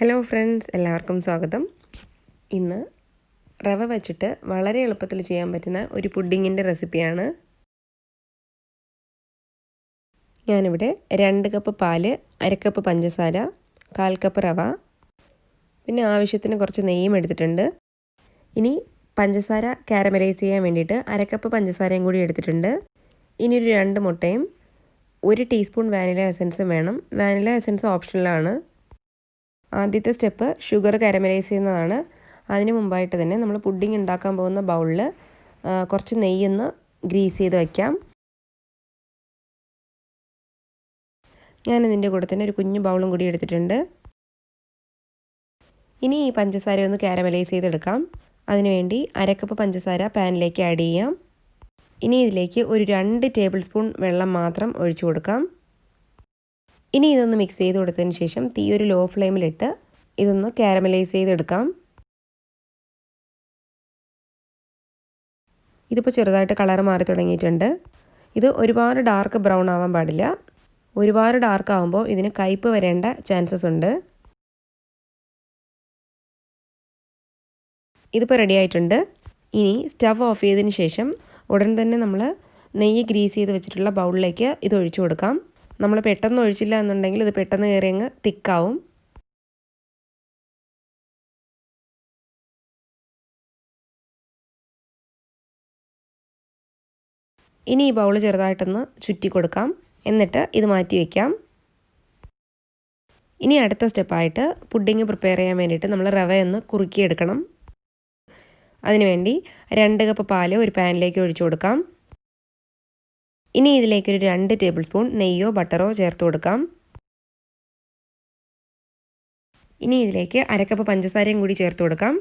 Hello friends, എല്ലാവർക്കും സ്വാഗതം. ഇന്ന് റവ വച്ചിട്ട് വളരെ എളുപ്പത്തിൽ ചെയ്യാൻ പറ്റുന്ന ഒരു പുഡിങ്ങിൻ്റെ റെസിപ്പിയാണ്. ഞാനിവിടെ 2 കപ്പ് പാല്, 1/2 കപ്പ് പഞ്ചസാര, 1/4 കപ്പ് റവ, പിന്നെ ആവശ്യത്തിന് കുറച്ച് നെയ്യും എടുത്തിട്ടുണ്ട്. ഇനി പഞ്ചസാര കാരമലൈസ് ചെയ്യാൻ വേണ്ടിയിട്ട് 1/2 കപ്പ് പഞ്ചസാരയും കൂടി എടുത്തിട്ടുണ്ട്. ഇനി ഒരു 2 മുട്ടയും 1 ടീസ്പൂൺ വാനില എസൻസും വേണം. വാനില എസൻസ് ഓപ്ഷണലാണ്. ആദ്യത്തെ സ്റ്റെപ്പ് ഷുഗർ കാരമലൈസ് ചെയ്യുന്നതാണ്. അതിന് മുമ്പായിട്ട് തന്നെ നമ്മൾ പുഡിംഗ് ഉണ്ടാക്കാൻ പോകുന്ന ബൗളിൽ കുറച്ച് നെയ്യൊന്ന് ഗ്രീസ് ചെയ്ത് വയ്ക്കാം. ഞാനിതിൻ്റെ കൂടെ തന്നെ ഒരു കുഞ്ഞു ബൗളും കൂടി എടുത്തിട്ടുണ്ട്. ഇനി ഈ പഞ്ചസാര ഒന്ന് കാരമലൈസ് ചെയ്തെടുക്കാം. അതിനുവേണ്ടി 1/2 കപ്പ് പഞ്ചസാര പാനിലേക്ക് ആഡ് ചെയ്യാം. ഇനി ഇതിലേക്ക് ഒരു 2 ടേബിൾ സ്പൂൺ വെള്ളം മാത്രം ഒഴിച്ചു കൊടുക്കാം. ഇനി ഇതൊന്ന് മിക്സ് ചെയ്ത് കൊടുത്തതിന് ശേഷം തീ ഒരു ലോ ഫ്ലെയിമിലിട്ട് ഇതൊന്ന് കാരമലൈസ് ചെയ്തെടുക്കാം. ഇതിപ്പോൾ ചെറുതായിട്ട് കളർ മാറി തുടങ്ങിയിട്ടുണ്ട്. ഇത് ഒരുപാട് ഡാർക്ക് ബ്രൗൺ ആവാൻ പാടില്ല. ഒരുപാട് ഡാർക്ക് ആകുമ്പോൾ ഇതിന് കയ്പ്പ് വരേണ്ട ചാൻസസ് ഉണ്ട്. ഇതിപ്പോൾ റെഡി ആയിട്ടുണ്ട്. ഇനി സ്റ്റവ് ഓഫ് ചെയ്തതിന് ശേഷം ഉടൻ തന്നെ നമ്മൾ നെയ്യ് ഗ്രീസ് ചെയ്ത് വെച്ചിട്ടുള്ള ബൗളിലേക്ക് ഇത് ഒഴിച്ചു കൊടുക്കാം. നമ്മൾ പെട്ടെന്ന് ഒഴിച്ചില്ല എന്നുണ്ടെങ്കിൽ ഇത് പെട്ടെന്ന് കയറി അങ്ങ് തിക്കാവും. ഇനി ഈ ബൗൾ ചെറുതായിട്ടൊന്ന് ചുറ്റി കൊടുക്കാം. എന്നിട്ട് ഇത് മാറ്റി വയ്ക്കാം. ഇനി അടുത്ത സ്റ്റെപ്പായിട്ട് പുഡിങ് പ്രിപ്പയർ ചെയ്യാൻ വേണ്ടിയിട്ട് നമ്മൾ റവയൊന്ന് കുറുക്കിയെടുക്കണം. അതിനുവേണ്ടി 2 കപ്പ് പാല് ഒരു പാനിലേക്ക് ഒഴിച്ചു കൊടുക്കാം. ഇനി ഇതിലേക്കൊരു 2 ടേബിൾ സ്പൂൺ നെയ്യോ ബട്ടറോ ചേർത്ത് കൊടുക്കാം. ഇനി ഇതിലേക്ക് 1/2 കപ്പ് പഞ്ചസാരയും കൂടി ചേർത്ത് കൊടുക്കാം.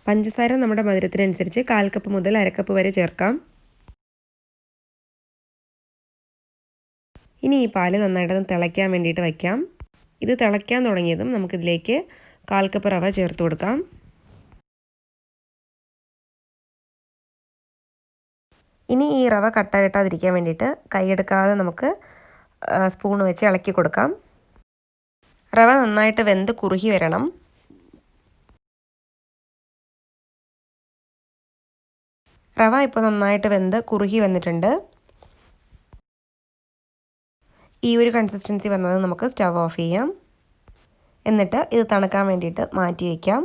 പഞ്ചസാര നമ്മുടെ മധുരത്തിനനുസരിച്ച് 1/4 കപ്പ് മുതൽ 1/2 കപ്പ് വരെ ചേർക്കാം. ഇനി ഈ പാല് നന്നായിട്ടൊന്ന് തിളയ്ക്കാൻ വേണ്ടിയിട്ട് വയ്ക്കാം. ഇത് തിളയ്ക്കാൻ തുടങ്ങിയതും നമുക്കിതിലേക്ക് 1/4 കപ്പ് റവ ചേർത്ത് കൊടുക്കാം. ഇനി ഈ റവ കട്ട കെട്ടാതിരിക്കാൻ വേണ്ടിയിട്ട് കൈയെടുക്കാതെ നമുക്ക് സ്പൂൺ വെച്ച് ഇളക്കി കൊടുക്കാം. റവ നന്നായിട്ട് വെന്ത് കുറുകി വരണം. റവ ഇപ്പോൾ നന്നായിട്ട് വെന്ത് കുറുകി വന്നിട്ടുണ്ട്. ഈ ഒരു കൺസിസ്റ്റൻസി വന്നത് നമുക്ക് സ്റ്റവ് ഓഫ് ചെയ്യാം. എന്നിട്ട് ഇത് തണുക്കാൻ വേണ്ടിയിട്ട് മാറ്റി വയ്ക്കാം.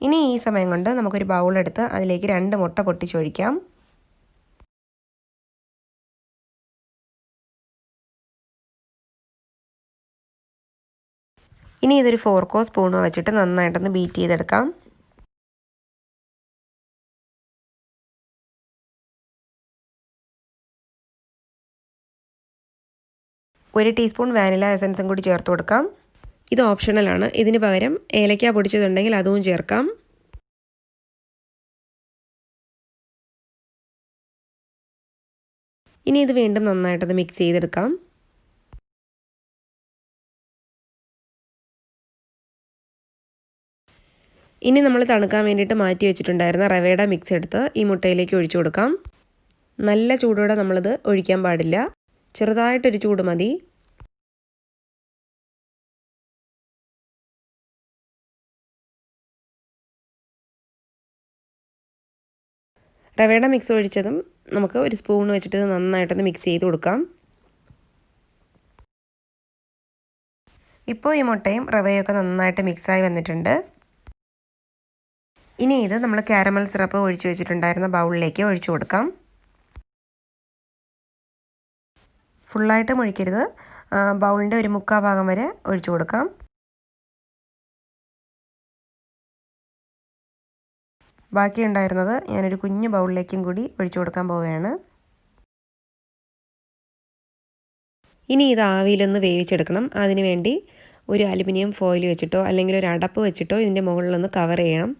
ഇനി ഈ സമയം കൊണ്ട് നമുക്കൊരു ബൗളെടുത്ത് അതിലേക്ക് 2 മുട്ട പൊട്ടിച്ചൊഴിക്കാം. ഇനി ഇതൊരു ഫോർക്കോ സ്പൂണോ വെച്ചിട്ട് നന്നായിട്ടൊന്ന് ബീറ്റ് ചെയ്തെടുക്കാം. ഒരു ടീസ്പൂൺ വാനില എസൻസും കൂടി ചേർത്ത് കൊടുക്കാം. ഇത് ഓപ്ഷണലാണ്. ഇതിന് പകരം ഏലക്ക പൊടിച്ചതുണ്ടെങ്കിൽ അതും ചേർക്കാം. ഇനി ഇത് വീണ്ടും നന്നായിട്ടൊന്ന് മിക്സ് ചെയ്തെടുക്കാം. ഇനി നമ്മൾ തണുക്കാൻ വേണ്ടിയിട്ട് മാറ്റി വെച്ചിട്ടുണ്ടായിരുന്ന റവയുടെ മിക്സ് എടുത്ത് ഈ മുട്ടയിലേക്ക് ഒഴിച്ചു കൊടുക്കാം. നല്ല ചൂടോടെ നമ്മളിത് ഒഴിക്കാൻ പാടില്ല. ചെറുതായിട്ടൊരു ചൂട് മതി. റവയുടെ മിക്സ് ഒഴിച്ചതും നമുക്ക് ഒരു സ്പൂൺ വെച്ചിട്ട് നന്നായിട്ടൊന്ന് മിക്സ് ചെയ്ത് കൊടുക്കാം. ഇപ്പോൾ ഈ മുട്ടയും റവയൊക്കെ നന്നായിട്ട് മിക്സായി വന്നിട്ടുണ്ട്. ഇനി ഇത് നമ്മൾ കാരമൽ സിറപ്പ് ഒഴിച്ച് വെച്ചിട്ടുണ്ടായിരുന്ന ബൗളിലേക്ക് ഒഴിച്ചു കൊടുക്കാം. ഫുള്ളായിട്ടും ഒഴിക്കരുത്. ബൗളിൻ്റെ ഒരു 1/4 ഭാഗം വരെ ഒഴിച്ചു കൊടുക്കാം. ബാക്കി ഉണ്ടായിരുന്നത് ഞാനൊരു കുഞ്ഞു ബൗളിലേക്കും കൂടി ഒഴിച്ചു കൊടുക്കാൻ പോവുകയാണ്. ഇനി ഇത് ആവിയിലൊന്ന് വേവിച്ചെടുക്കണം. അതിനുവേണ്ടി ഒരു അലുമിനിയം ഫോയിൽ വെച്ചിട്ടോ അല്ലെങ്കിൽ ഒരു അടപ്പ് വെച്ചിട്ടോ ഇതിൻ്റെ മുകളിലൊന്ന് കവർ ചെയ്യണം.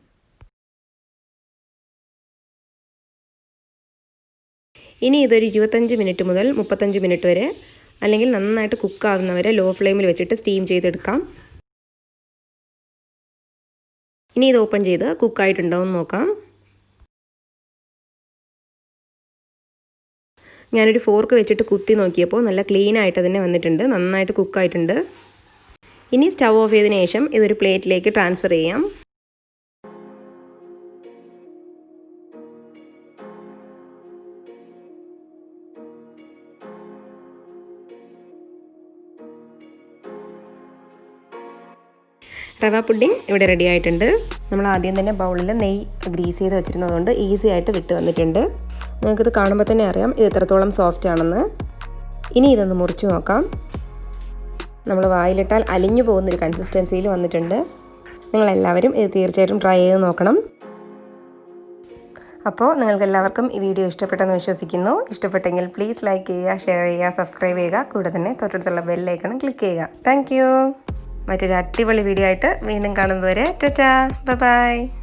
ഇനി ഇതൊരു 25 മിനിറ്റ് മുതൽ 35 മിനിറ്റ് വരെ അല്ലെങ്കിൽ നന്നായിട്ട് കുക്കാവുന്നവരെ ലോ ഫ്ലെയിമിൽ വെച്ചിട്ട് സ്റ്റീം ചെയ്തെടുക്കാം. ഇനി ഇത് ഓപ്പൺ ചെയ്ത് കുക്കായിട്ടുണ്ടോ എന്ന് നോക്കാം. ഞാനൊരു ഫോർക്ക് വെച്ചിട്ട് കുത്തി നോക്കിയപ്പോൾ നല്ല ക്ലീൻ ആയിട്ട് തന്നെ വന്നിട്ടുണ്ട്. നന്നായിട്ട് കുക്കായിട്ടുണ്ട്. ഇനി സ്റ്റവ് ഓഫ് ചെയ്തതിന് ശേഷം ഇതൊരു പ്ലേറ്റിലേക്ക് ട്രാൻസ്ഫർ ചെയ്യാം. റവ പുഡിംഗ് ഇവിടെ റെഡി ആയിട്ടുണ്ട്. നമ്മൾ ആദ്യം തന്നെ ബൗളിൽ നെയ്യ് ഗ്രീസ് ചെയ്ത് വെച്ചിരുന്നതുകൊണ്ട് ഈസി ആയിട്ട് വിട്ട് വന്നിട്ടുണ്ട്. നിങ്ങൾക്കിത് കാണുമ്പോൾ തന്നെ അറിയാം ഇത് എത്രത്തോളം സോഫ്റ്റ് ആണെന്ന്. ഇനി ഇതൊന്ന് മുറിച്ച് നോക്കാം. നമ്മൾ വായിലിട്ടാൽ അലിഞ്ഞു പോകുന്നൊരു കൺസിസ്റ്റൻസിയിൽ വന്നിട്ടുണ്ട്. നിങ്ങളെല്ലാവരും ഇത് തീർച്ചയായിട്ടും ട്രൈ ചെയ്ത് നോക്കണം. അപ്പോൾ നിങ്ങൾക്കെല്ലാവർക്കും ഈ വീഡിയോ ഇഷ്ടപ്പെട്ടെന്ന് വിശ്വസിക്കുന്നു. ഇഷ്ടപ്പെട്ടെങ്കിൽ പ്ലീസ് ലൈക്ക് ചെയ്യുക, ഷെയർ ചെയ്യുക, സബ്സ്ക്രൈബ് ചെയ്യുക. കൂടെ തന്നെ തൊട്ടടുത്തുള്ള ബെല്ലൈക്കൺ ക്ലിക്ക് ചെയ്യുക. Thank you. മറ്റൊരു അടിപൊളി വീഡിയോ ആയിട്ട് വീണ്ടും കാണുന്നതുവരെ ടാറ്റാ, ബൈ ബൈ.